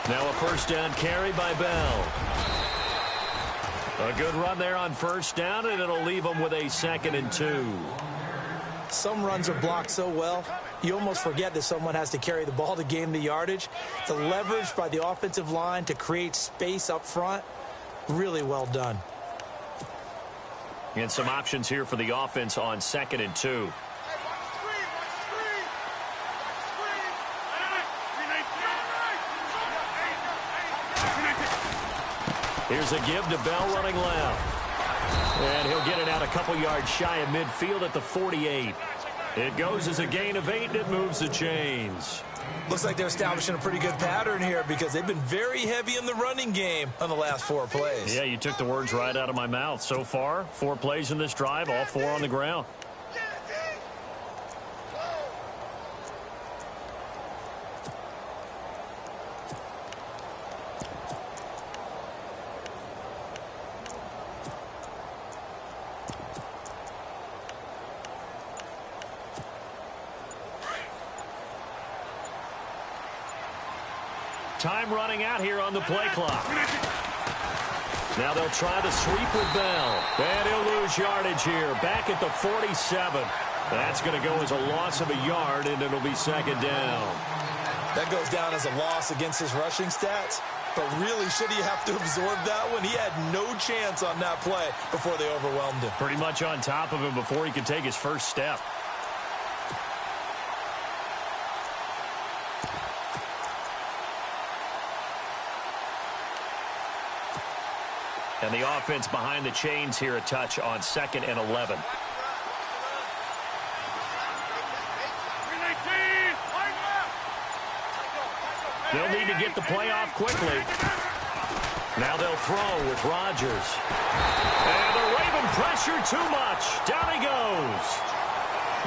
Now a first down carry by Bell. A good run there on first down, and it'll leave them with a 2nd and 2. Some runs are blocked so well, you almost forget that someone has to carry the ball to gain the yardage. The leverage by the offensive line to create space up front, really well done. And some options here for the offense on 2nd and 2. Here's a give to Bell running left. And he'll get it out a couple yards shy of midfield at the 48. It goes as a gain of 8, and it moves the chains. Looks like they're establishing a pretty good pattern here because they've been very heavy in the running game on the last 4 plays. Yeah, you took the words right out of my mouth. So far, 4 plays in this drive, all 4 on the ground. Time running out here on the play clock. Now they'll try the sweep with Bell. And he'll lose yardage here. Back at the 47. That's going to go as a loss of a yard, and it'll be 2nd down. That goes down as a loss against his rushing stats. But really, should he have to absorb that one? He had no chance on that play before they overwhelmed him. Pretty much on top of him before he could take his first step. And the offense behind the chains here a touch on 2nd and 11. They'll need to get the play off quickly. Now they'll throw with Rodgers. And they're waving pressure too much. Down he goes.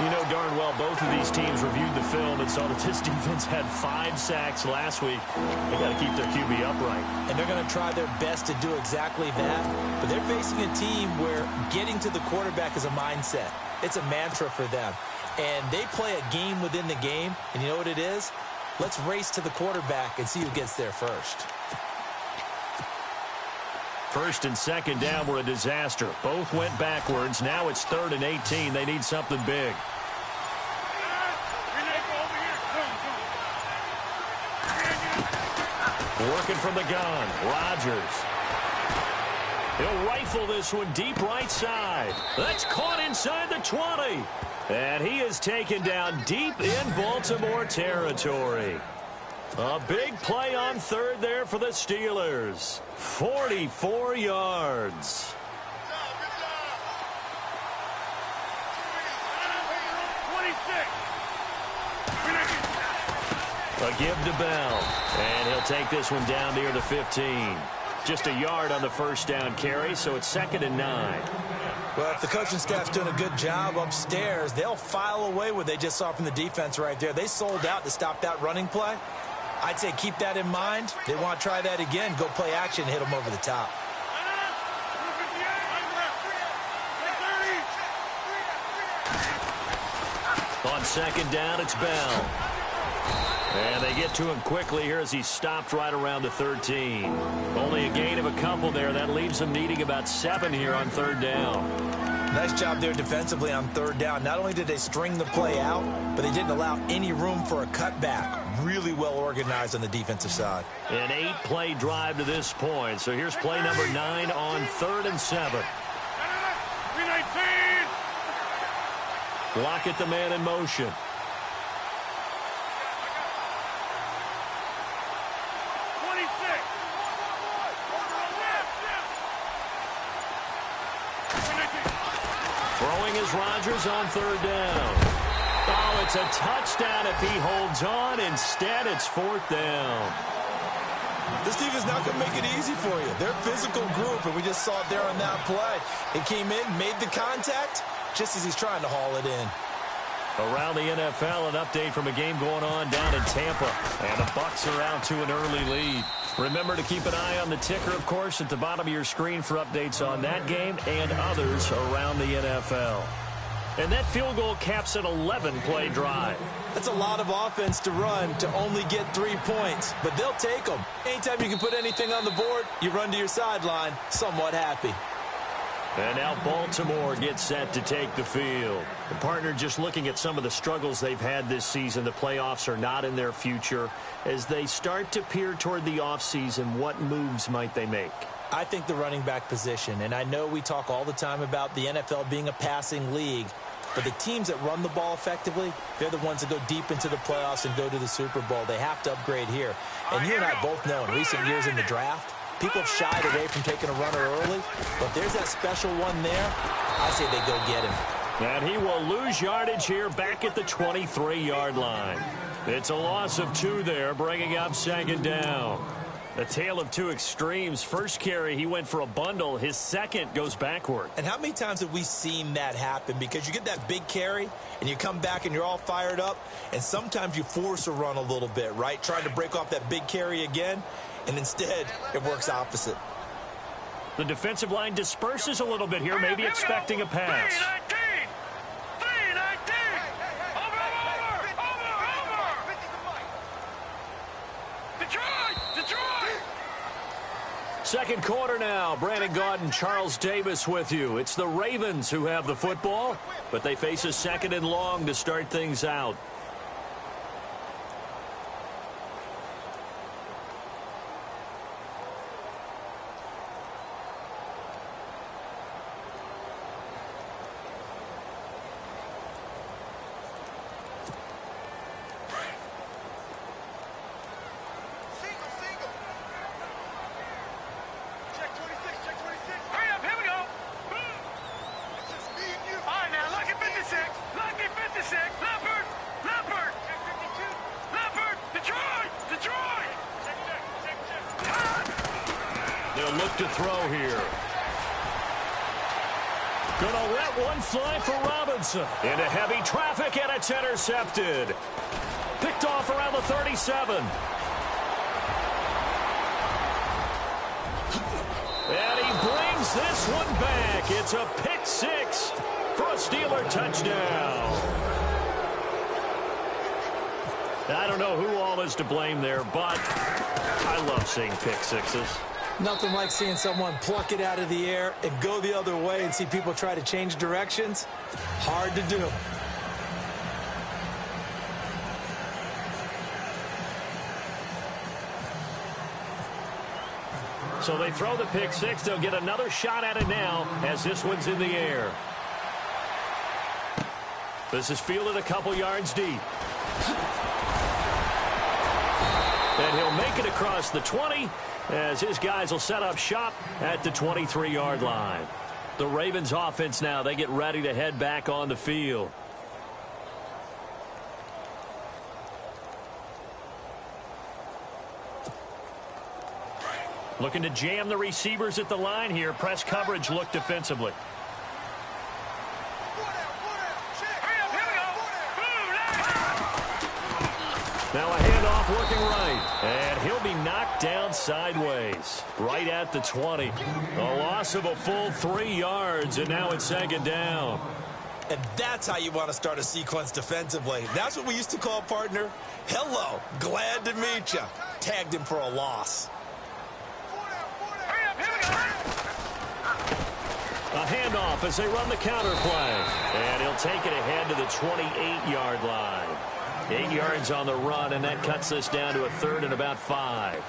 You know darn well both of these teams reviewed the film and saw that this defense had 5 sacks last week. They got to keep their QB upright. And they're going to try their best to do exactly that. But they're facing a team where getting to the quarterback is a mindset. It's a mantra for them. And they play a game within the game. And you know what it is? Let's race to the quarterback and see who gets there first. First and 2nd down were a disaster. Both went backwards. Now it's 3rd and 18. They need something big. Working from the gun. Rodgers. He'll rifle this one deep right side. That's caught inside the 20. And he is taken down deep in Baltimore territory. A big play on 3rd there for the Steelers. 44 yards. A give to Bell. And he'll take this one down near the 15. Just a yard on the first down carry, so it's 2nd and 9. Well, if the coaching staff's doing a good job upstairs, they'll file away what they just saw from the defense right there. They sold out to stop that running play. I'd say keep that in mind. They want to try that again. Go play action and hit them over the top. On 2nd down, it's Bell. And they get to him quickly here as he stopped right around the 13. Only a gain of a couple there. That leaves them needing about 7 here on 3rd down. Nice job there defensively on 3rd down. Not only did they string the play out, but they didn't allow any room for a cutback. Really well organized on the defensive side. An 8-play drive to this point. So here's play number 9 on 3rd and 7. Lockett the man in motion. Throwing is Rodgers on 3rd down. Oh, it's a touchdown if he holds on. Instead, it's 4th down. This defense not going to make it easy for you. They're a physical group, and we just saw it there on that play. It came in, made the contact, just as he's trying to haul it in. Around the NFL, an update from a game going on down in Tampa. And the Bucs are out to an early lead. Remember to keep an eye on the ticker, of course, at the bottom of your screen for updates on that game and others around the NFL. And that field goal caps an 11-play drive. That's a lot of offense to run to only get 3 points, but they'll take them. Anytime you can put anything on the board, you run to your sideline somewhat happy. And now Baltimore gets set to take the field. The partner, just looking at some of the struggles they've had this season, the playoffs are not in their future. As they start to peer toward the offseason, what moves might they make? I think the running back position, and I know we talk all the time about the NFL being a passing league, but the teams that run the ball effectively, they're the ones that go deep into the playoffs and go to the Super Bowl. They have to upgrade here. And you and I both know in recent years in the draft, people have shied away from taking a runner early, but there's that special one there. I say they go get him. And he will lose yardage here back at the 23-yard line. It's a loss of 2 there, bringing up 2nd down. A tale of 2 extremes. First carry, he went for a bundle. His second goes backward. And how many times have we seen that happen? Because you get that big carry, and you come back and you're all fired up, and sometimes you force a run a little bit, right? Trying to break off that big carry again, and instead it works opposite. The defensive line disperses a little bit here, maybe expecting a pass. Second quarter now. Brandon Gaudin, Charles Davis with you. It's the Ravens who have the football, but they face a 2nd and long to start things out. They'll look to throw here. Gonna let one fly for Robinson. Into heavy traffic, and it's intercepted. Picked off around the 37. And he brings this one back. It's a pick 6 for a Steeler touchdown. I don't know who all is to blame there, but I love seeing pick 6s. Nothing like seeing someone pluck it out of the air and go the other way and see people try to change directions. Hard to do. So they throw the pick 6. They'll get another shot at it now as this one's in the air. This is fielded a couple yards deep. And he'll make it across the 20 as his guys will set up shop at the 23-yard line. The Ravens offense now, they get ready to head back on the field. Looking to jam the receivers at the line here. Press coverage look defensively. Now a handoff looking right. And he'll be knocked down sideways. Right at the 20. A loss of a full 3 yards, and now it's 2nd down. And that's how you want to start a sequence defensively. That's what we used to call, partner, hello, glad to meet you. Tagged him for a loss. A handoff as they run the counter play. And he'll take it ahead to the 28-yard line. 8 yards on the run, and that cuts this down to a 3rd and about 5.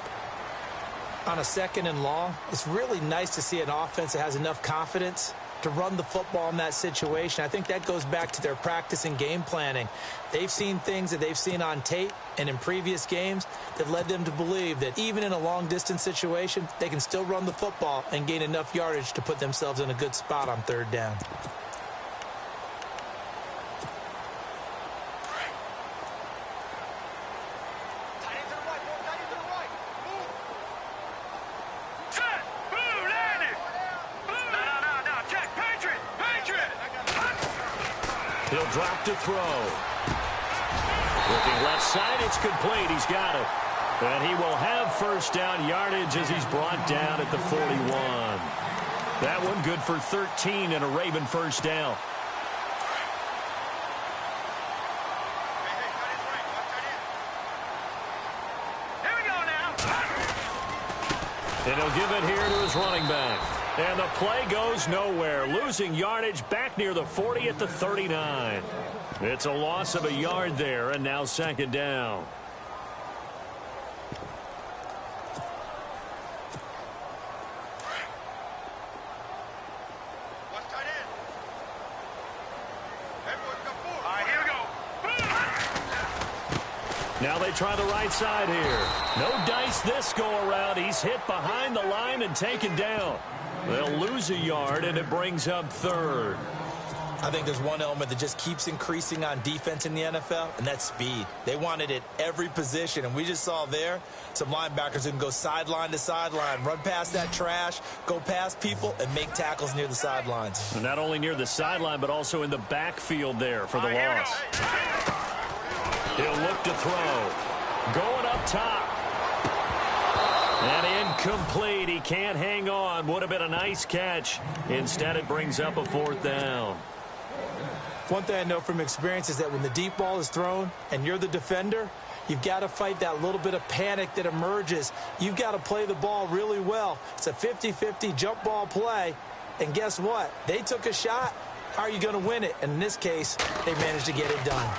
On a 2nd and long, it's really nice to see an offense that has enough confidence to run the football in that situation. I think that goes back to their practice and game planning. They've seen things that they've seen on tape and in previous games that led them to believe that even in a long-distance situation, they can still run the football and gain enough yardage to put themselves in a good spot on 3rd down. He'll drop to throw. Looking left side, it's complete. He's got it. And he will have 1st down yardage as he's brought down at the 41. That one good for 13 and a Raven 1st down. And he'll give it here to his running back. And the play goes nowhere. Losing yardage back near the 40 at the 39. It's a loss of a yard there, and now second down. Now they try the right side here. No dice this go-around. He's hit behind the line and taken down. They'll lose a yard, and it brings up third. I think there's one element that just keeps increasing on defense in the NFL, and that's speed. They want it at every position, and we just saw there some linebackers who can go sideline to sideline, run past that trash, go past people, and make tackles near the sidelines. And not only near the sideline, but also in the backfield there for the loss. He'll look to throw. Going up top. And incomplete. He can't hang on. Would have been a nice catch. Instead, it brings up a fourth down. One thing I know from experience is that when the deep ball is thrown and you're the defender, you've got to fight that little bit of panic that emerges. You've got to play the ball really well. It's a 50-50 jump ball play. And guess what? They took a shot. How are you going to win it? And in this case, they managed to get it done.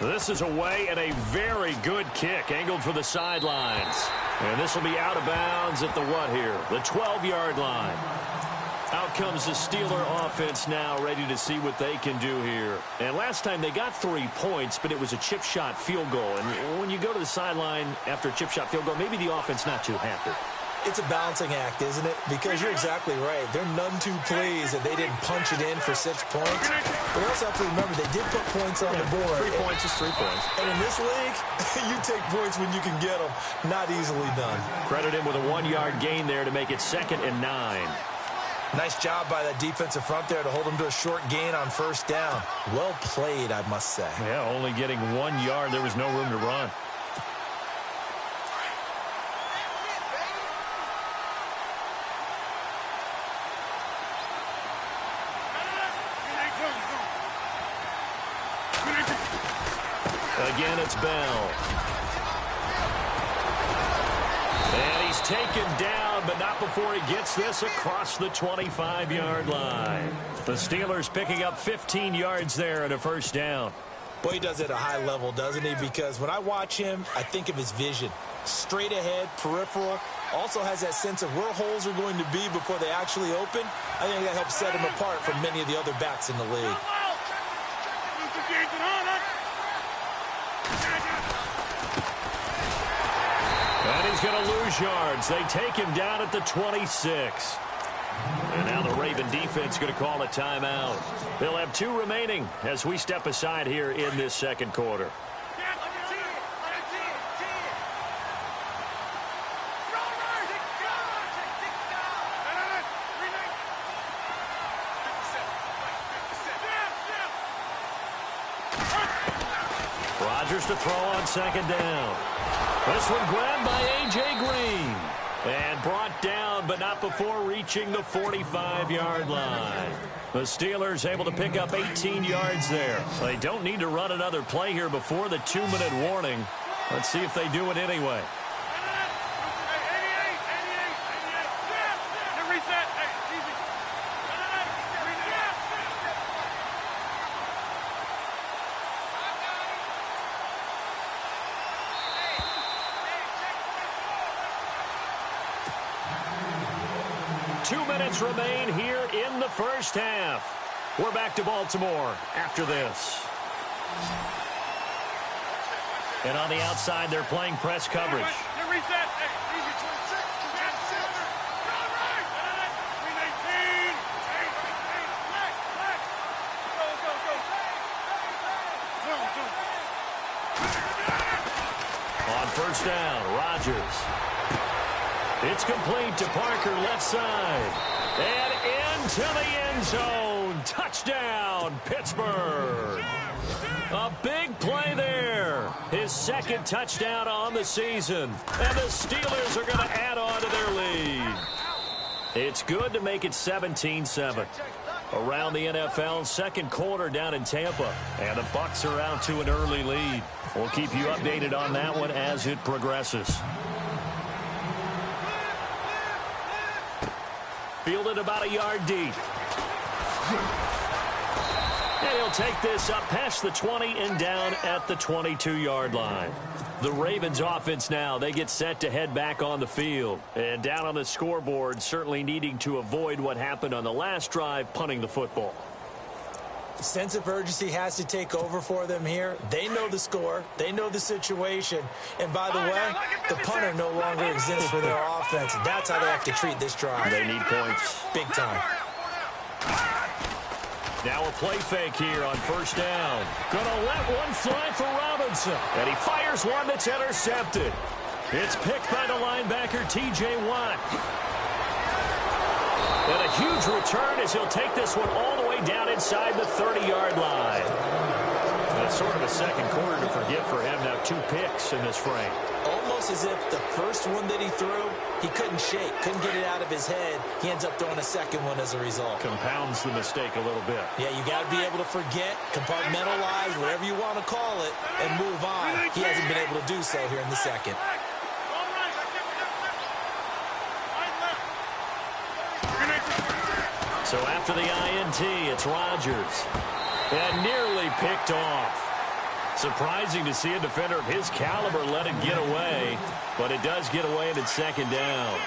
This is away and a very good kick angled for the sidelines. And this will be out of bounds at the what here? The 12-yard line. Out comes the Steeler offense now, ready to see what they can do here. And last time they got 3 points, but it was a chip shot field goal. And when you go to the sideline after a chip shot field goal, maybe the offense not too happy. It's a balancing act, isn't it? Because you're exactly right. They're none too pleased that they didn't punch it in for 6 points. But we also have to remember they did put points on the board. 3 points is 3 points. And in this league, you take points when you can get them. Not easily done. Credit him with a 1-yard gain there to make it 2nd and 9. Nice job by that defensive front there to hold him to a short gain on first down. Well played, I must say. Yeah, only getting 1 yard. There was no room to run. Again, it's Bell. And he's taken down, but not before he gets this across the 25-yard line. The Steelers picking up 15 yards there and a first down. Boy, he does it at a high level, doesn't he? Because when I watch him, I think of his vision. Straight ahead, peripheral. Also has that sense of where holes are going to be before they actually open. I think that helps set him apart from many of the other backs in the league. And he's going to lose yards. They take him down at the 26. And now the Raven defense going to call a timeout. They'll have 2 remaining as we step aside here in this second quarter. Rodgers to throw on second down. This one grabbed by A.J. Green. And brought down, but not before reaching the 45-yard line. The Steelers able to pick up 18 yards there. They don't need to run another play here before the 2-minute warning. Let's see if they do it anyway. Remain here in the first half. We're back to Baltimore after this. And on the outside, they're playing press coverage. On first down, Rodgers. It's complete to Parker, left side. And into the end zone. Touchdown, Pittsburgh. A big play there. His 2nd touchdown on the season. And the Steelers are going to add on to their lead. It's good to make it 17-7. Around the NFL, second quarter down in Tampa. And the Bucs are out to an early lead. We'll keep you updated on that one as it progresses. Fielded about a yard deep. And he'll take this up past the 20 and down at the 22-yard line. The Ravens offense now, they get set to head back on the field. And down on the scoreboard, certainly needing to avoid what happened on the last drive, punting the football. Sense of urgency has to take over for them here. They know the score. They know the situation. And by the way, the punter no longer exists for their offense. That's how they have to treat this drive. They need points. Big time. Now a play fake here on first down. Gonna let one fly for Robinson. And he fires one that's intercepted. It's picked by the linebacker, T.J. Watt. And a huge return as he'll take this one all the way down inside the 30-yard line. That's sort of a second quarter to forget for him. Now 2 picks in this frame. Almost as if the first one that he threw, he couldn't shake, couldn't get it out of his head. He ends up throwing a second one as a result. Compounds the mistake a little bit. Yeah, you got to be able to forget, compartmentalize, whatever you want to call it, and move on. He hasn't been able to do so here in the second. So after the INT, it's Rodgers. And nearly picked off. Surprising to see a defender of his caliber let it get away, but it does get away and it's second down.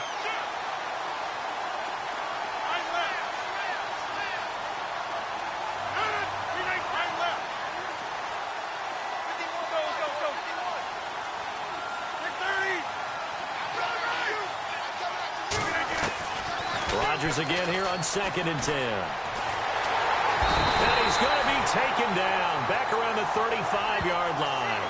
Rodgers again here on 2nd and 10. And he's going to be taken down back around the 35-yard line.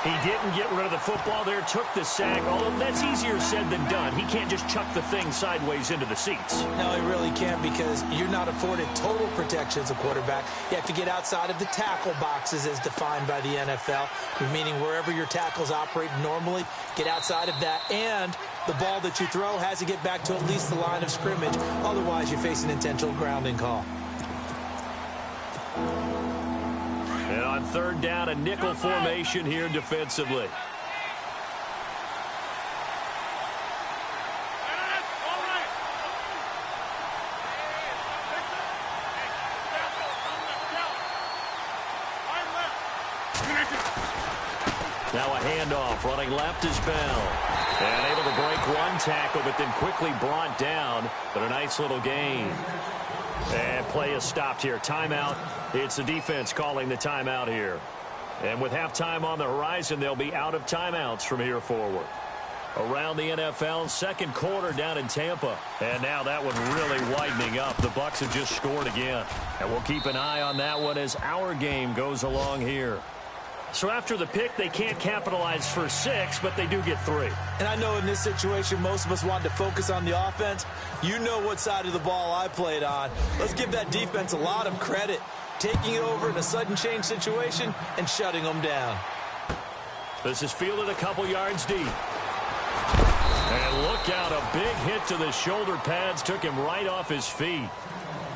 He didn't get rid of the football there, took the sack. Although that's easier said than done. He can't just chuck the thing sideways into the seats. No, he really can't because you're not afforded total protection as a quarterback. You have to get outside of the tackle boxes as defined by the NFL, meaning wherever your tackles operate normally, get outside of that. And the ball that you throw has to get back to at least the line of scrimmage. Otherwise, you face an intentional grounding call. And on 3rd down, a nickel formation here defensively. Now a handoff, running left is Bell. And able to break one tackle, but then quickly brought down. But a nice little gain. And play is stopped here. Timeout. It's the defense calling the timeout here. And with halftime on the horizon, they'll be out of timeouts from here forward. Around the NFL, second quarter down in Tampa. And now that one really widening up. The Bucs have just scored again. And we'll keep an eye on that one as our game goes along here. So after the pick, they can't capitalize for 6, but they do get 3. And I know in this situation, most of us want to focus on the offense. You know what side of the ball I played on. Let's give that defense a lot of credit. Taking it over in a sudden change situation and shutting them down. This is fielded a couple yards deep. And look out, a big hit to the shoulder pads took him right off his feet.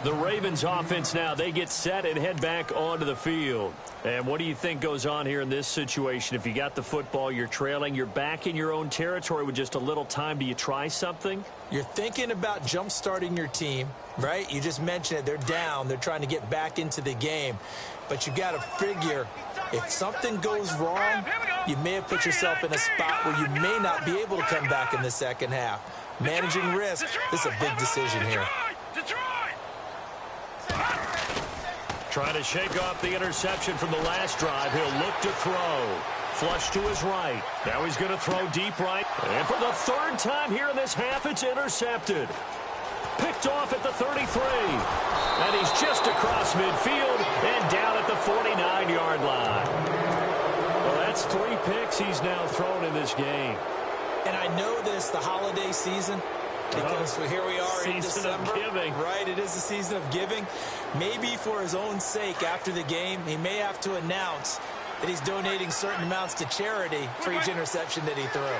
The Ravens offense now, they get set and head back onto the field. And what do you think goes on here in this situation? If you got the football, you're trailing, you're back in your own territory with just a little time. Do you try something? You're thinking about jump-starting your team, right? You just mentioned it. They're down. They're trying to get back into the game. But you got to figure if something goes wrong, you may have put yourself in a spot where you may not be able to come back in the second half. Managing risk, this is a big decision here. Trying to shake off the interception from the last drive. He'll look to throw. Flush to his right. Now he's going to throw deep right. And for the 3rd time here in this half, it's intercepted. Picked off at the 33. And he's just across midfield and down at the 49-yard line. Well, that's 3 picks he's now thrown in this game. And I know this, the holiday season, because here we are in December, right? It is the season of giving. Maybe for his own sake, after the game, he may have to announce that he's donating certain amounts to charity for each interception that he threw.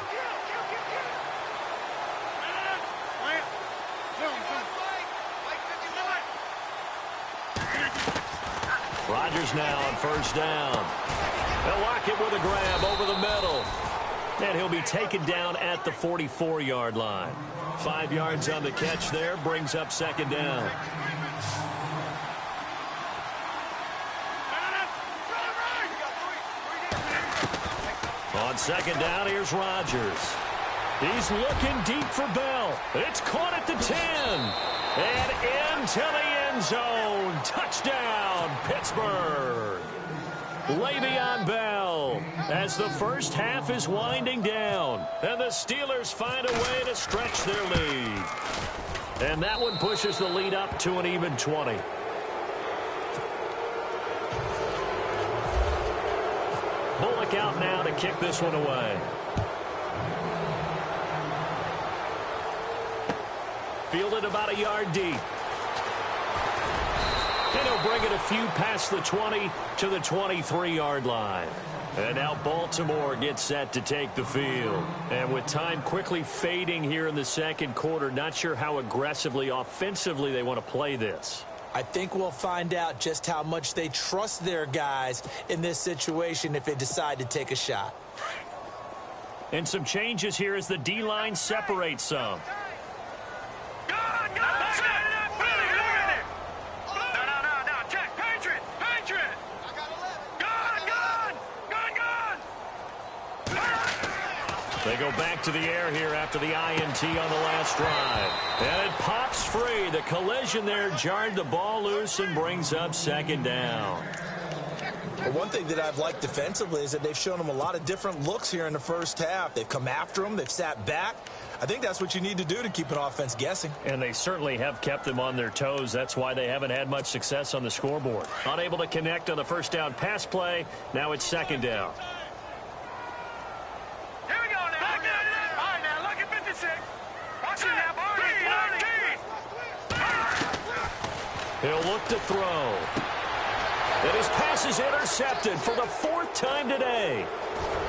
Rodgers now on first down. They'll lock it with a grab over the middle. And he'll be taken down at the 44-yard line. 5 yards on the catch there, brings up second down. On second down, here's Rodgers. He's looking deep for Bell. It's caught at the 10. And into the end zone. Touchdown, Pittsburgh. Le'Veon Bell as the first half is winding down. And the Steelers find a way to stretch their lead. And that one pushes the lead up to an even 20. Bullock out now to kick this one away. Fielded about a yard deep. And he'll bring it a few past the 20 to the 23-yard line. And now Baltimore gets set to take the field. And with time quickly fading here in the second quarter, not sure how aggressively, offensively they want to play this. I think we'll find out just how much they trust their guys in this situation if they decide to take a shot. And some changes here as the D-line separates some. They go back to the air here after the INT on the last drive. And it pops free. The collision there jarred the ball loose and brings up second down. Well, one thing that I've liked defensively is that they've shown them a lot of different looks here in the first half. They've come after them. They've sat back. I think that's what you need to do to keep an offense guessing. And they certainly have kept them on their toes. That's why they haven't had much success on the scoreboard. Unable to connect on the first down pass play. Now it's second down. He'll look to throw. And his pass is intercepted for the 4th time today.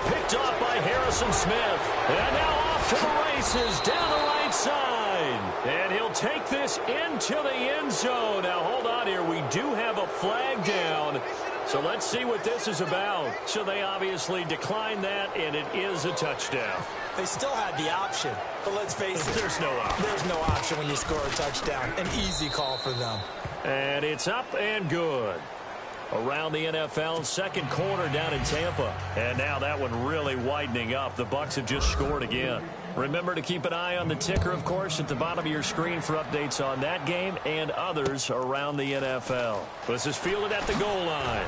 Picked off by Harrison Smith. And now off to the races down the right side. And he'll take this into the end zone. Now hold on here. We do have a flag down. So let's see what this is about. So they obviously declined that, and it is a touchdown. They still had the option, but let's face it. There's no option. There's no option when you score a touchdown. An easy call for them. And it's up and good. Around the NFL, second quarter down in Tampa. And now that one really widening up. The Bucs have just scored again. Remember to keep an eye on the ticker, of course, at the bottom of your screen for updates on that game and others around the NFL. This is fielded at the goal line.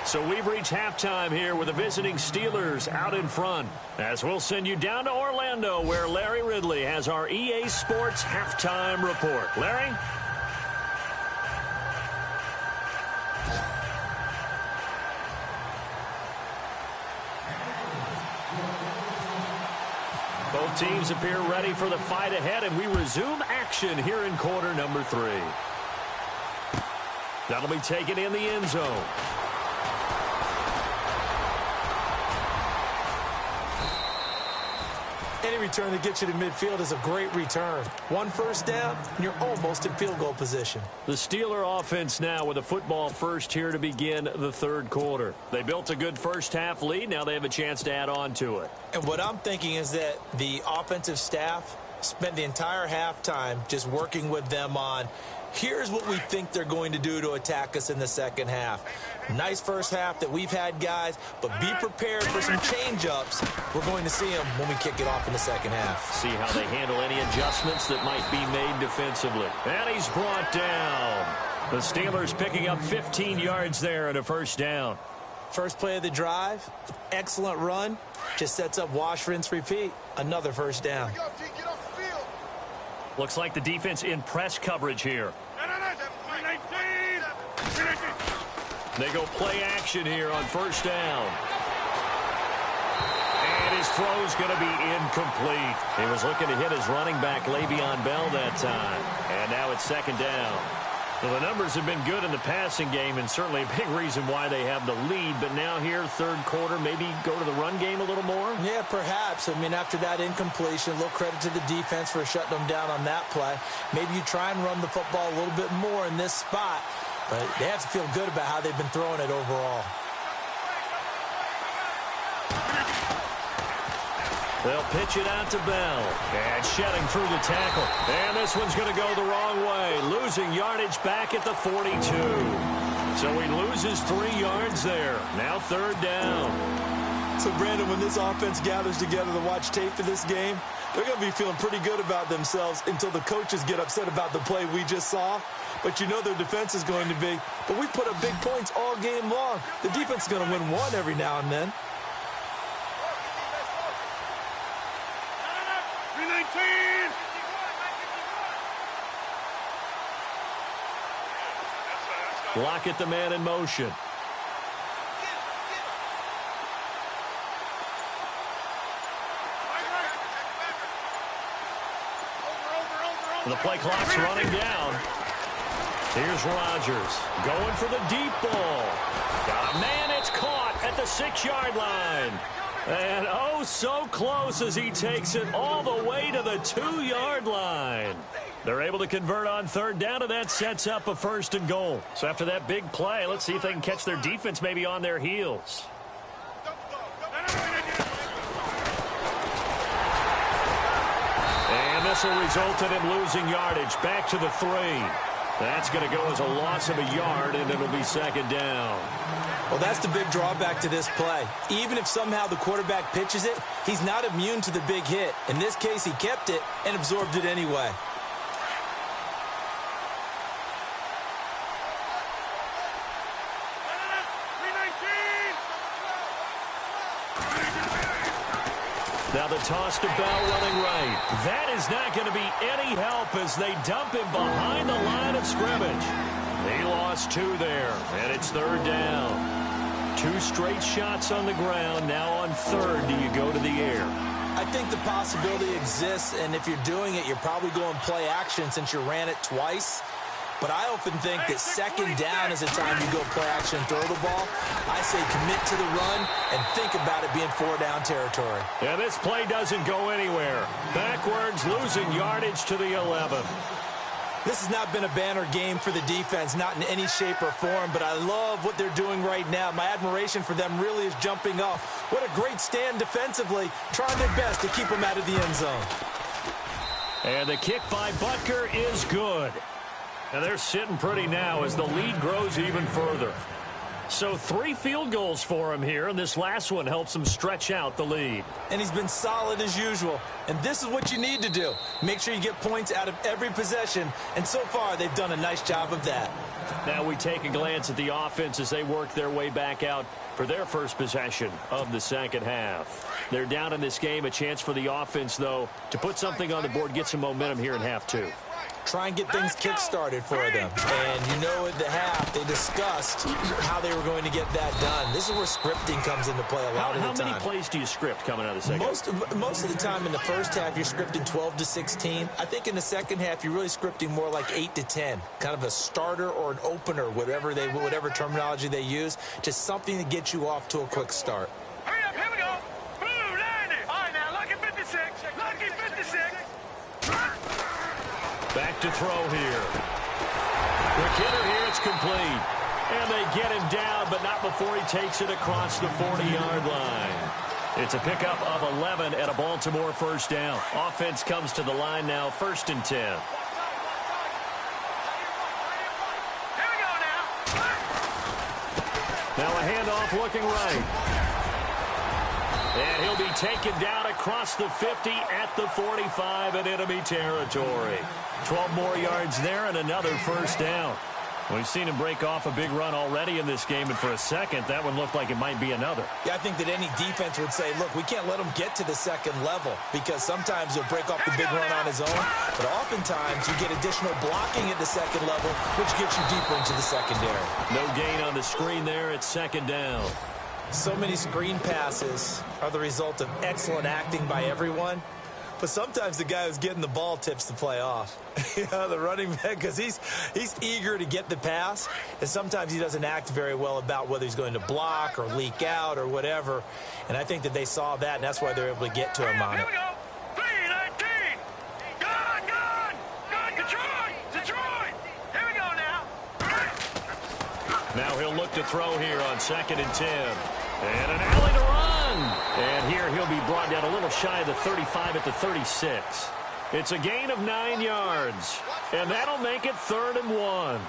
So we've reached halftime here with the visiting Steelers out in front. As we'll send you down to Orlando, where Larry Ridley has our EA Sports halftime report. Larry? Both teams appear ready for the fight ahead, and we resume action here in quarter number 3. That'll be taken in the end zone. Any return that gets you to midfield is a great return. One first down, and you're almost in field goal position. The Steeler offense now with a football first here to begin the third quarter. They built a good first half lead. Now they have a chance to add on to it. And what I'm thinking is that the offensive staff spent the entire halftime just working with them on, here's what we think they're going to do to attack us in the second half. Nice first half that we've had, guys, but be prepared for some change-ups. We're going to see them when we kick it off in the second half. See how they handle any adjustments that might be made defensively. And he's brought down. The Steelers picking up 15 yards there at a first down. First play of the drive, excellent run, just sets up wash, rinse, repeat. Another first down. Looks like the defense in press coverage here. They go play action here on first down. And his throw's going to be incomplete. He was looking to hit his running back, Le'Veon Bell, that time. And now it's second down. Well, the numbers have been good in the passing game, and certainly a big reason why they have the lead. But now here, third quarter, maybe go to the run game a little more? Yeah, perhaps. I mean, after that incompletion, a little credit to the defense for shutting them down on that play. Maybe you try and run the football a little bit more in this spot. But they have to feel good about how they've been throwing it overall. They'll pitch it out to Bell. And shedding through the tackle. And this one's going to go the wrong way. Losing yardage back at the 42. So he loses 3 yards there. Now 3rd down. So, Brandon, when this offense gathers together to watch tape for this game, they're going to be feeling pretty good about themselves until the coaches get upset about the play we just saw. But you know their defense is going to be. But we put up big points all game long. The defense is going to win one every now and then. 319. Lockett, the man in motion. The play clock's running down. Here's Rodgers going for the deep ball. Got a man, it's caught at the 6-yard line. And oh, so close as he takes it all the way to the 2-yard line. They're able to convert on 3rd down, and that sets up a 1st and goal. So after that big play, let's see if they can catch their defense maybe on their heels. And this will result in him losing yardage back to the 3. That's going to go as a loss of a yard, and it'll be 2nd down. Well, that's the big drawback to this play. Even if somehow the quarterback pitches it, he's not immune to the big hit. In this case, he kept it and absorbed it anyway. Now the toss to Bell running right. That is not going to be any help as they dump him behind the line of scrimmage. He lost 2 there, and it's 3rd down. 2 straight shots on the ground. Now on 3rd, do you go to the air? I think the possibility exists, and if you're doing it, you're probably going play action since you ran it twice. But I often think that 2nd down is the time you go play action and throw the ball. I say commit to the run and think about it being 4-down territory. Yeah, this play doesn't go anywhere. Backwards, losing yardage to the 11. This has not been a banner game for the defense, not in any shape or form, but I love what they're doing right now. My admiration for them really is jumping off. What a great stand defensively, trying their best to keep them out of the end zone. And the kick by Butker is good. And they're sitting pretty now as the lead grows even further. So 3 field goals for him here, and this last one helps him stretch out the lead. And he's been solid as usual. And this is what you need to do. Make sure you get points out of every possession. And so far, they've done a nice job of that. Now we take a glance at the offense as they work their way back out for their first possession of the 2nd half. They're down in this game. A chance for the offense, though, to put something on the board, get some momentum here in half 2. Try and get things kick-started for them. And you know at the half, they discussed how they were going to get that done. This is where scripting comes into play a lot of the time. How many plays do you script coming out of the 2nd? Most of the time in the first half, you're scripting 12 to 16. I think in the 2nd half, you're really scripting more like 8 to 10. Kind of a starter or an opener, whatever terminology they use. Just something to get you off to a quick start. Hurry up, here we go. Blue, 90. All right, now, lucky 56. Lucky 56. Back to throw here. Quick hitter here, it's complete. And they get him down, but not before he takes it across the 40-yard line. It's a pickup of 11 at a Baltimore 1st down. Offense comes to the line now, 1st and 10. Here we go now. Now a handoff looking right. And he'll be taken down across the 50 at the 45 in enemy territory. 12 more yards there and another 1st down. We've seen him break off a big run already in this game, and for a second, that one looked like it might be another. Yeah, I think that any defense would say, look, we can't let him get to the 2nd level because sometimes he'll break off the big run on his own, but oftentimes you get additional blocking at the 2nd level, which gets you deeper into the secondary. No gain on the screen there. It's 2nd down. So many screen passes are the result of excellent acting by everyone. But sometimes the guy who's getting the ball tips the play off. The running back, because he's eager to get the pass, and sometimes he doesn't act very well about whether he's going to block or leak out or whatever. And I think that they saw that, and that's why they're able to get to him on it. Here we go. 319. Gone. Detroit. Here we go now. Now he'll look to throw here on 2nd and 10. And an alley to run. And here he'll be brought down a little shy of the 35 at the 36. It's a gain of 9 yards, and that'll make it 3rd and 1.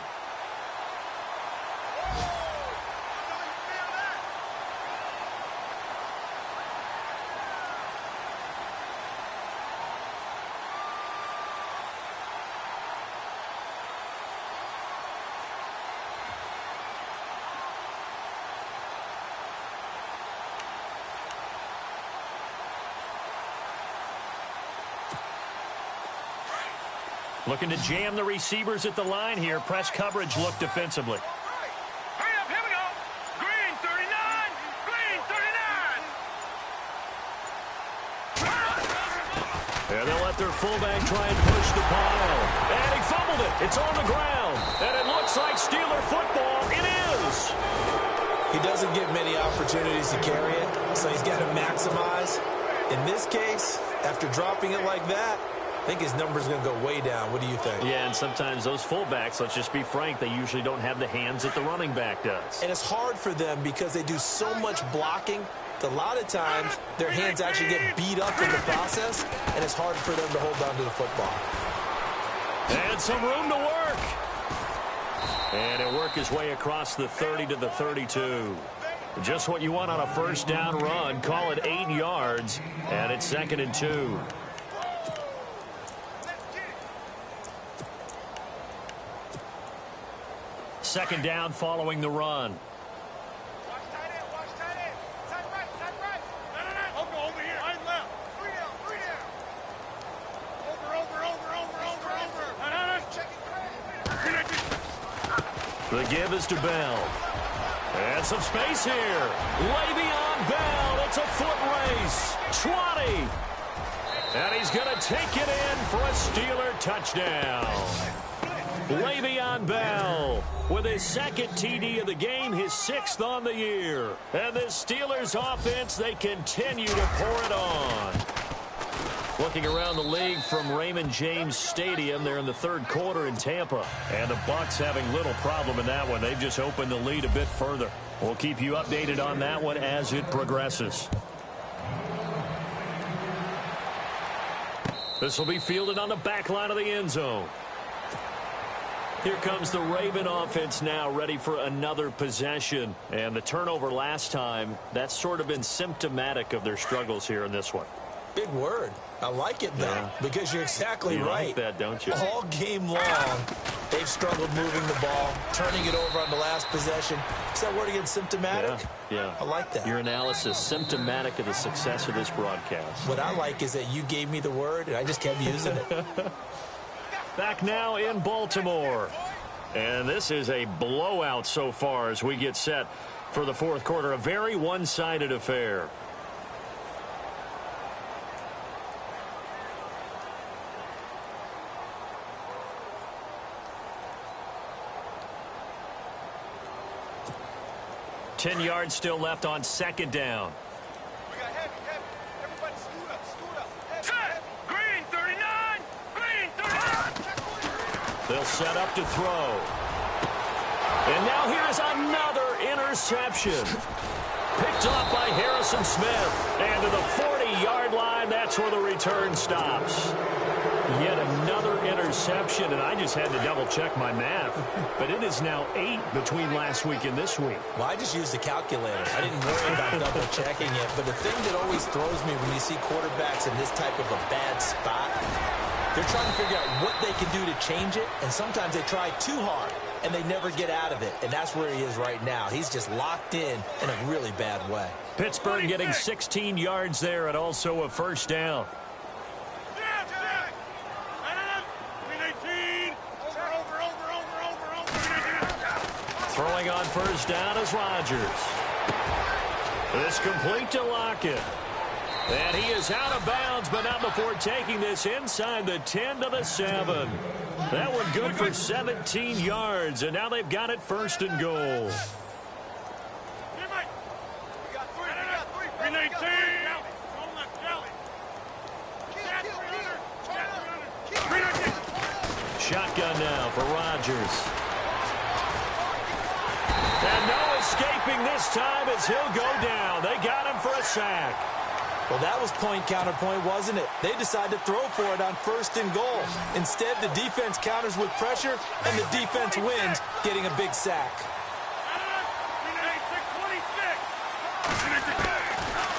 Looking to jam the receivers at the line here. Press coverage look defensively. Hurry up, here we go. Green 39, green 39. And they'll let their fullback try and push the pile. And he fumbled it. It's on the ground. And it looks like Steeler football. It is. He doesn't get many opportunities to carry it, so he's got to maximize. In this case, after dropping it like that, I think his number's going to go way down. What do you think? Yeah, and sometimes those fullbacks, let's just be frank, they usually don't have the hands that the running back does. And it's hard for them because they do so much blocking. A lot of times, their hands actually get beat up in the process, and it's hard for them to hold on to the football. And some room to work. And he'll work his way across the 30 to the 32. Just what you want on a first down run. Call it 8 yards, and it's 2nd and 2. Second down following the run. Watch tight end, watch tight end. Tight right. No. Over here. Right left. 3 down. Over. Check it. The give is to Bell. And some space here. Le'Veon Bell. It's a foot race. 20. And he's going to take it in for a Steeler touchdown. Le'Veon Bell with his 2nd TD of the game, his 6th on the year. And this Steelers offense, they continue to pour it on. Looking around the league from Raymond James Stadium, they're in the 3rd quarter in Tampa. And the Bucs having little problem in that one. They've just opened the lead a bit further. We'll keep you updated on that one as it progresses. This will be fielded on the back line of the end zone. Here comes the Raven offense now, ready for another possession. And the turnover last time, that's sort of been symptomatic of their struggles here in this one. Big word. I like it, though, because you're exactly right. You like that, don't you? All game long, they've struggled moving the ball, turning it over on the last possession. Is that word again, symptomatic? Yeah. I like that. Your analysis, symptomatic of the success of this broadcast. What I like is that you gave me the word, and I just kept using it. Back now in Baltimore. And this is a blowout so far as we get set for the 4th quarter. A very one-sided affair. Ten yards still left on 2nd down. We got heavy. Everybody scoot up. Set. Green 39, green 39. They'll set up to throw. And now here's another interception. Picked off by Harrison Smith. And to the 40-yard line, that's where the return stops. Yet another interception, and I just had to double-check my math. But it is now 8 between last week and this week. Well, I just used the calculator. I didn't worry about double-checking it. But the thing that always throws me when you see quarterbacks in this type of a bad spot, they're trying to figure out what they can do to change it, and sometimes they try too hard, and they never get out of it. And that's where he is right now. He's just locked in a really bad way. Pittsburgh getting 16 yards there and also a first down. Throwing on first down is Rodgers. This complete to Lockett. And he is out of bounds, but not before taking this inside the 10 to the 7. That one good for 17 yards, and now they've got it 1st and goal. Shotgun now for Rodgers. And no escaping this time as he'll go down. They got him for a sack. Well, that was point counterpoint, wasn't it? They decided to throw for it on 1st and goal. Instead, the defense counters with pressure, and the defense wins, getting a big sack.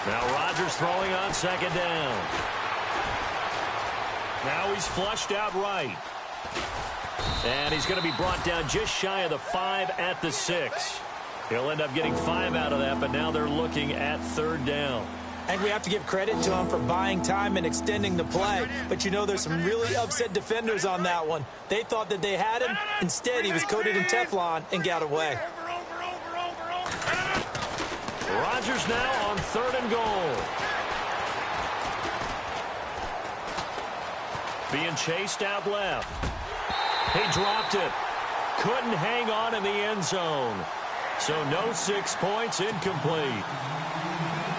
Now Rodgers throwing on 2nd down. Now he's flushed out right. And he's going to be brought down just shy of the 5 at the 6. He'll end up getting 5 out of that, but now they're looking at 3rd down. And we have to give credit to him for buying time and extending the play. But you know, there's some really upset defenders on that one. They thought that they had him. Instead, he was coated in Teflon and got away. Rodgers now on 3rd and goal. Being chased out left. He dropped it. Couldn't hang on in the end zone. So no 6 points, incomplete.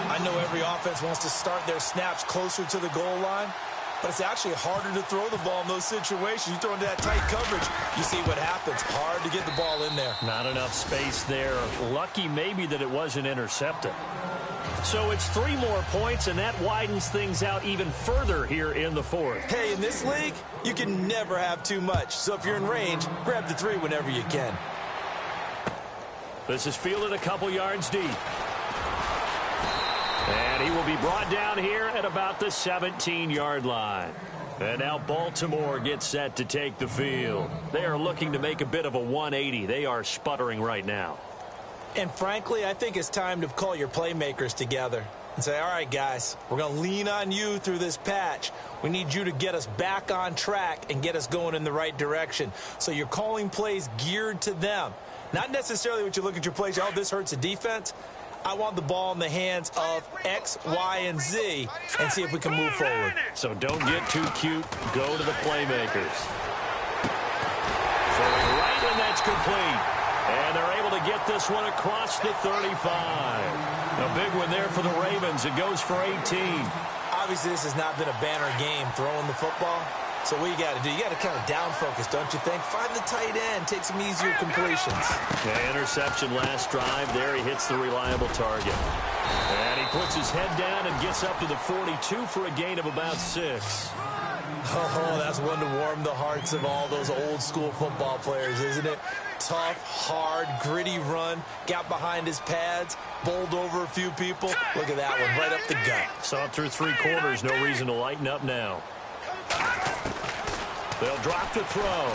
I know every offense wants to start their snaps closer to the goal line, but it's actually harder to throw the ball in those situations. You throw into that tight coverage, you see what happens. Hard to get the ball in there. Not enough space there. Lucky maybe that it wasn't intercepted. So it's 3 more points, and that widens things out even further here in the 4th. Hey, in this league, you can never have too much. So if you're in range, grab the 3 whenever you can. This is fielded a couple yards deep. And he will be brought down here at about the 17-yard line. And now Baltimore gets set to take the field. They are looking to make a bit of a 180. They are sputtering right now. And frankly, I think it's time to call your playmakers together and say, all right, guys, we're going to lean on you through this patch. We need you to get us back on track and get us going in the right direction. So you're calling plays geared to them. Not necessarily what you look at your plays, oh, this hurts the defense. I want the ball in the hands of X, Y, and Z and see if we can move forward. So don't get too cute. Go to the playmakers. Throwing right, and that's complete. And they're able to get this one across the 35. A big one there for the Ravens. It goes for 18. Obviously, this has not been a banner game throwing the football. So what you got to do, you got to kind of down focus, don't you think? Find the tight end, take some easier completions. Yeah, interception last drive. There he hits the reliable target. And he puts his head down and gets up to the 42 for a gain of about 6. Oh, that's one to warm the hearts of all those old school football players, isn't it? Tough, hard, gritty run, got behind his pads, bowled over a few people. Look at that one, right up the gut. Saw it through 3 quarters, no reason to lighten up now. They'll drop the throw.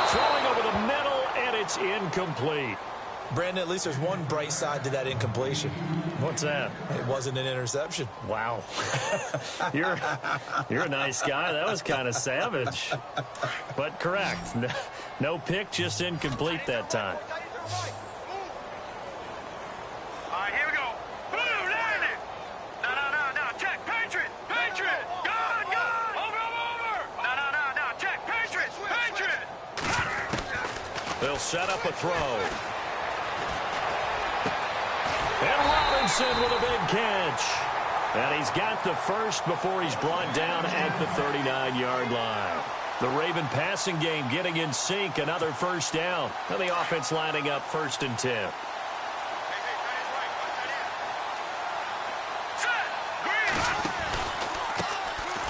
Throwing over the middle, and it's incomplete. Brandon, at least there's one bright side to that incompletion. What's that? It wasn't an interception. Wow. You're a nice guy. That was kind of savage. But correct. No pick, just incomplete that time. All right, here we go. Boom, land it. No. Check. Patriot. Gone. Over. No. Check. Patriot. They'll set up a throw. And Robinson with a big catch. And he's got the first before he's brought down at the 39-yard line. The Raven passing game getting in sync. Another first down. And the offense lining up 1st and 10.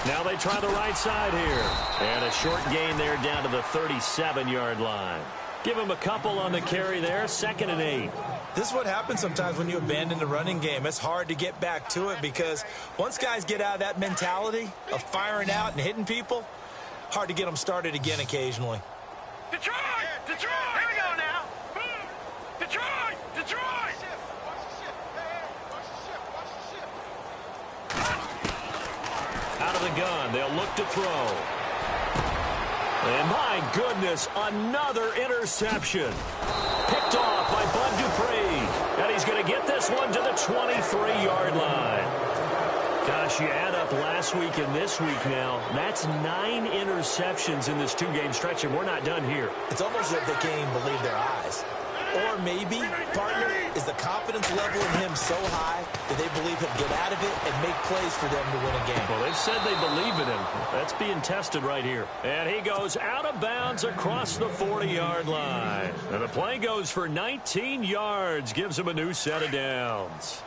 Now they try the right side here. And a short gain there down to the 37-yard line. Give him a couple on the carry there. 2nd and 8. This is what happens sometimes when you abandon the running game. It's hard to get back to it because once guys get out of that mentality of firing out and hitting people, hard to get them started again occasionally. Detroit! Here we go now. Detroit! Out of the gun, they'll look to throw. And my goodness, another interception. Picked off by Bud Dupree. And he's going to get this one to the 23-yard line. Gosh, you add up last week and this week now. That's 9 interceptions in this 2-game stretch, and we're not done here. It's almost as if they can't even believe their eyes. Or maybe, partner, is the confidence level in him so high that they believe he'll get out of it and make plays for them to win a game. Well, they've said they believe in him. That's being tested right here. And he goes out of bounds across the 40-yard line. And the play goes for 19 yards, gives him a new set of downs.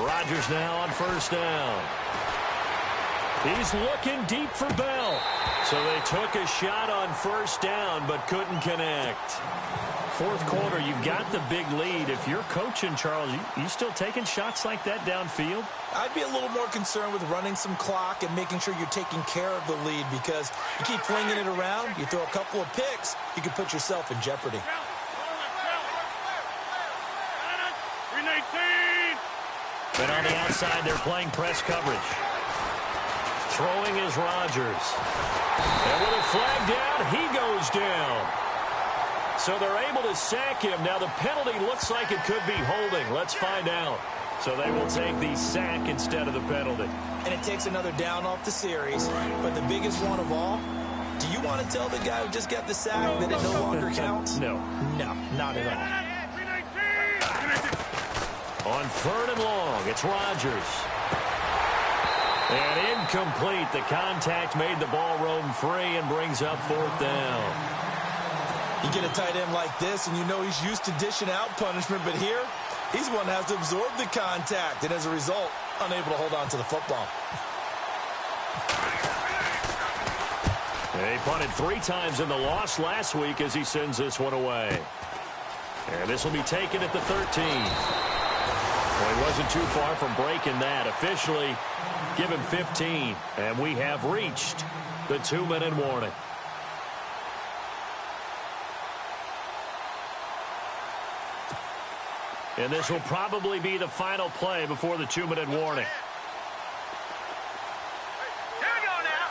Rodgers now on first down. He's looking deep for Bell. So they took a shot on first down but couldn't connect. Fourth quarter, you've got the big lead. If you're coaching, Charles, you still taking shots like that downfield? I'd be a little more concerned with running some clock and making sure you're taking care of the lead, because you keep flinging it around, you throw a couple of picks, you can put yourself in jeopardy. And on the outside, they're playing press coverage. Throwing is Rodgers. And with a flag down, he goes down. So they're able to sack him. Now the penalty looks like it could be holding. Let's find out. So they will take the sack instead of the penalty. And it takes another down off the series. But the biggest one of all, do you want to tell the guy who just got the sack that it no longer counts? No. No, not at all. On third and long, it's Rodgers. And incomplete. The contact made the ball roam free and brings up fourth down. You get a tight end like this, and you know he's used to dishing out punishment, but here, he's the one that has to absorb the contact, and as a result, unable to hold on to the football. He punted 3 times in the loss last week as he sends this one away. And this will be taken at the 13. Well, he wasn't too far from breaking that. Officially, give him 15, and we have reached the 2-minute warning. And this will probably be the final play before the 2-minute warning. Here we go now.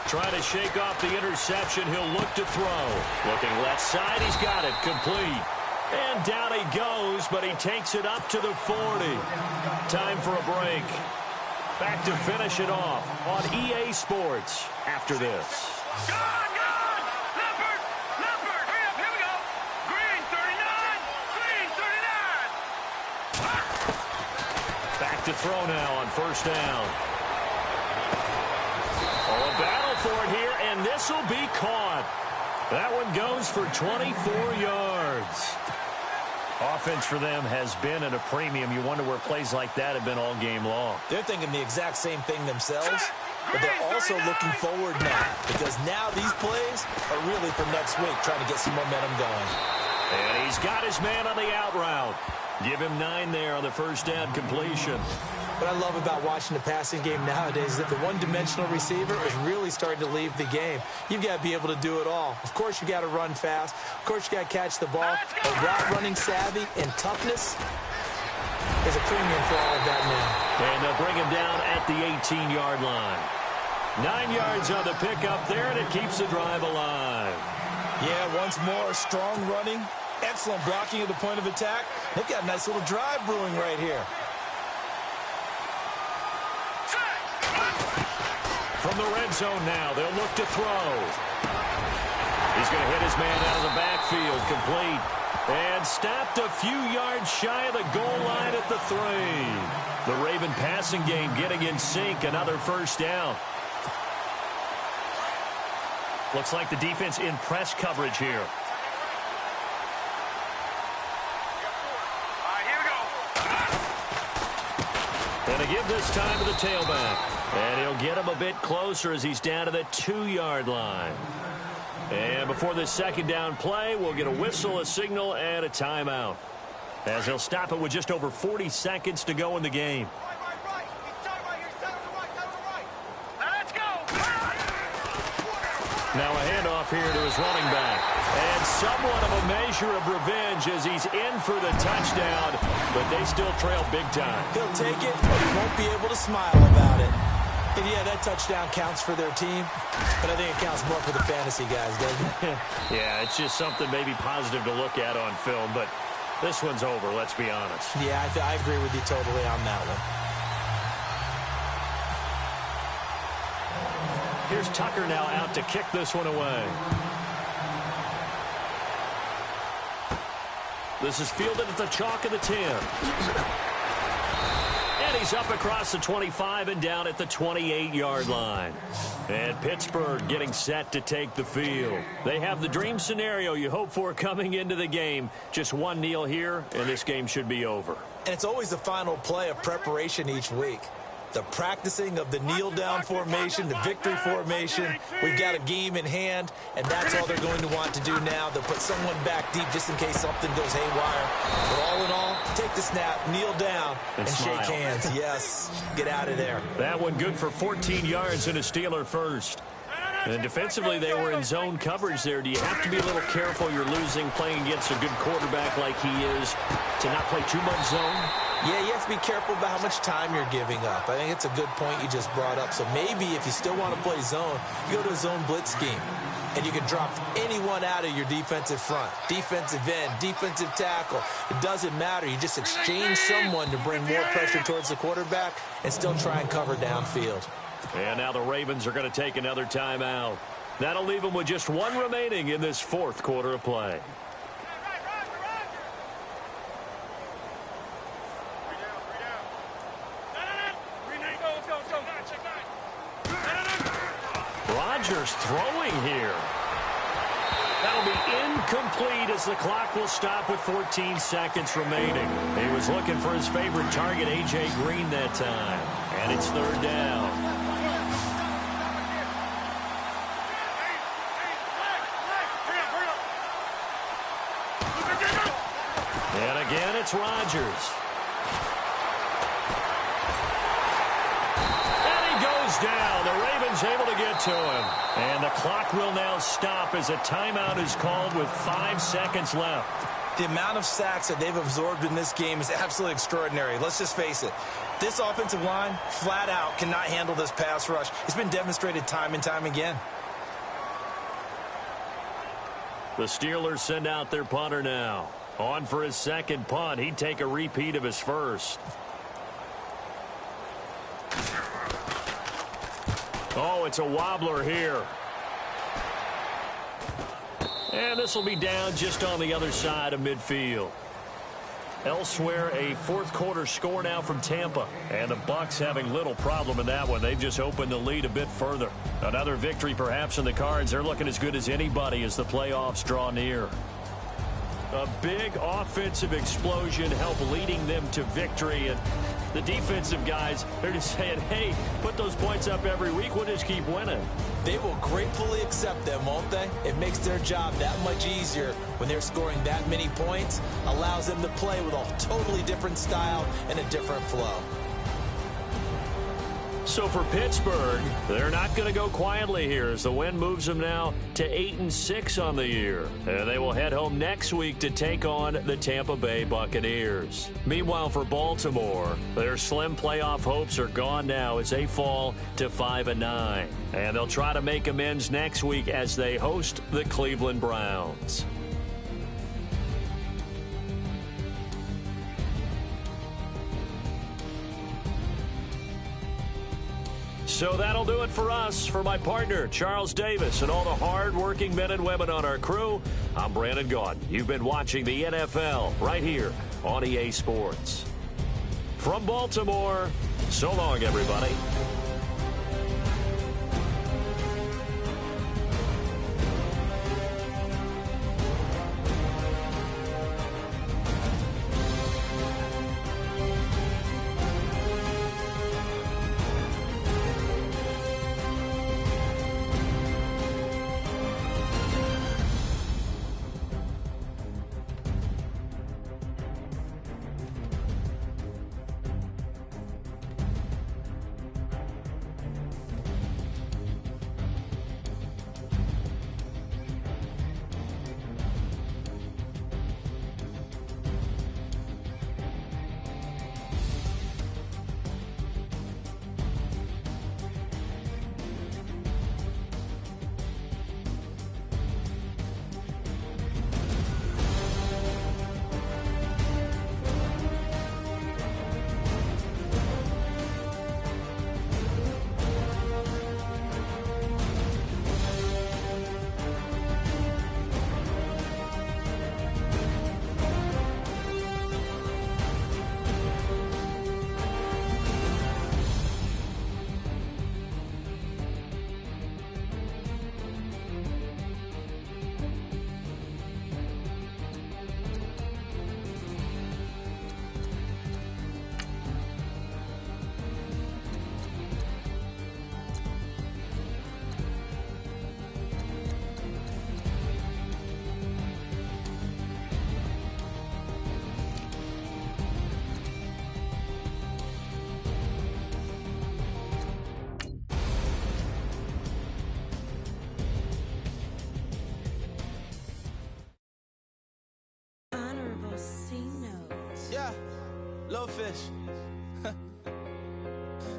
Trying to shake off the interception. He'll look to throw. Looking left side. He's got it. Complete. And down he goes, but he takes it up to the 40. Time for a break. Back to finish it off on EA Sports after this. Gone! Leopard! Hurry up, here we go. Green 39! Green 39! Back to throw now on first down. Oh, a battle for it here, and this will be caught. That one goes for 24 yards. Offense for them has been at a premium. You wonder where plays like that have been all game long. They're thinking the exact same thing themselves, but they're also looking forward now, because now these plays are really for next week, trying to get some momentum going. And he's got his man on the out route. Give him 9 there on the first down completion. What I love about watching the passing game nowadays is that the one-dimensional receiver is really starting to leave the game. You've got to be able to do it all. Of course, you got to run fast. Of course, you got to catch the ball. But route running savvy and toughness is a premium for all of that now. And they'll bring him down at the 18-yard line. 9 yards on the pickup there, and it keeps the drive alive. Yeah, once more, strong running, excellent blocking at the point of attack. They've got a nice little drive brewing right here. From the red zone now, they'll look to throw. He's going to hit his man out of the backfield, complete. And stopped a few yards shy of the goal line at the 3. The Raven passing game getting in sync, another first down. Looks like the defense in press coverage here. Here we go. And to give this time to the tailback. And he'll get him a bit closer as he's down to the 2-yard line. And before this second down play, we'll get a whistle, a signal, and a timeout. As he'll stop it with just over 40 seconds to go in the game. Let's go. Now a handoff here to his running back. And somewhat of a measure of revenge as he's in for the touchdown, but they still trail big time. He'll take it, but he won't be able to smile about it. And yeah, that touchdown counts for their team, but I think it counts more for the fantasy guys, doesn't it? Yeah, it's just something maybe positive to look at on film, but this one's over, let's be honest. Yeah, I agree with you totally on that one. Here's Tucker now out to kick this one away. This is fielded at the chalk of the 10. And he's up across the 25 and down at the 28-yard line. And Pittsburgh getting set to take the field. They have the dream scenario you hope for coming into the game. Just one kneel here, and this game should be over. And it's always the final play of preparation each week. The practicing of the kneel-down formation, the victory formation. We've got a game in hand, and that's all they're going to want to do now. They'll put someone back deep just in case something goes haywire. But all in all, take the snap, kneel down, and shake hands. Yes, get out of there. That one good for 14 yards and a Steeler first. And defensively, they were in zone coverage there. Do you have to be a little careful you're losing playing against a good quarterback like he is to not play too much zone? Yeah, you have to be careful about how much time you're giving up. I think it's a good point you just brought up. So maybe if you still want to play zone, you go to a zone blitz scheme. And you can drop anyone out of your defensive front, defensive end, defensive tackle. It doesn't matter. You just exchange someone to bring more pressure towards the quarterback and still try and cover downfield. And now the Ravens are going to take another timeout. That'll leave them with just one remaining in this fourth quarter of play. Rodgers throwing here. That'll be incomplete as the clock will stop with 14 seconds remaining. He was looking for his favorite target, A.J. Green, that time. And it's third down. And again, it's Rodgers. Down. The Ravens able to get to him. And the clock will now stop as a timeout is called with 5 seconds left. The amount of sacks that they've absorbed in this game is absolutely extraordinary. Let's just face it. This offensive line, flat out, cannot handle this pass rush. It's been demonstrated time and time again. The Steelers send out their punter now. On for his second punt. He'd take a repeat of his first. Oh, it's a wobbler here. And this will be down just on the other side of midfield. Elsewhere, a fourth quarter score now from Tampa. And the Bucs having little problem in that one. They've just opened the lead a bit further. Another victory perhaps in the cards. They're looking as good as anybody as the playoffs draw near. A big offensive explosion help leading them to victory. And the defensive guys, they're just saying, hey, put those points up every week. We'll just keep winning. They will gratefully accept them, won't they? It makes their job that much easier when they're scoring that many points. Allows them to play with a totally different style and a different flow. So for Pittsburgh, they're not going to go quietly here as the win moves them now to 8-6 on the year. And they will head home next week to take on the Tampa Bay Buccaneers. Meanwhile, for Baltimore, their slim playoff hopes are gone now as they fall to 5-9. And they'll try to make amends next week as they host the Cleveland Browns. So that'll do it for us. For my partner, Charles Davis, and all the hard-working men and women on our crew, I'm Brandon Gaudin. You've been watching the NFL right here on EA Sports. From Baltimore, so long, everybody. Little fish.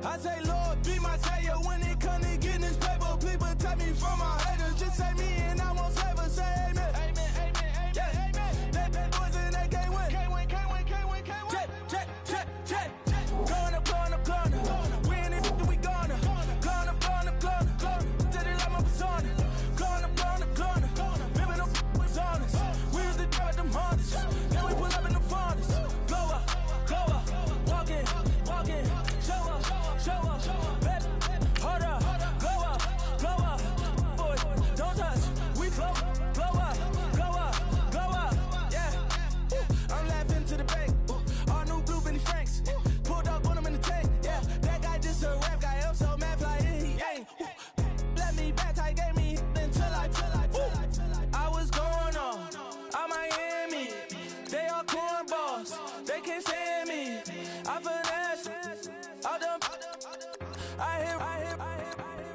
I say, Lord, be my savior when it come to getting this paper. Please protect me from my haters. Just say me and I won't save her. Say amen. Amen, amen, amen, yeah. Amen. They bad boys and they can't win. Can't win, can't win, can't win, can't win. Check, check, check, check. Going up, going up, going up. We in this, we gonna. Going up, going up, going up. Till they like my persona. Going up, going up, going up. Remember them was honest. We used to drive them Hondas. Then we pull up in the Fondas. Glow up, walk in, walk in. Show up, baby, hold up, glow up, boy, don't touch, we flow up, yeah. I'm laughing to the bank, all new blue Benny Franks, pulled up on him in the tank, yeah. That guy just a rap guy, I'm so mad, fly in, he ain't. Let me back, I gave me until I was going on, I'm Miami, they all cornballs, they can't stand me, I finesse, all them. I hear,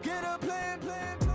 get a plan.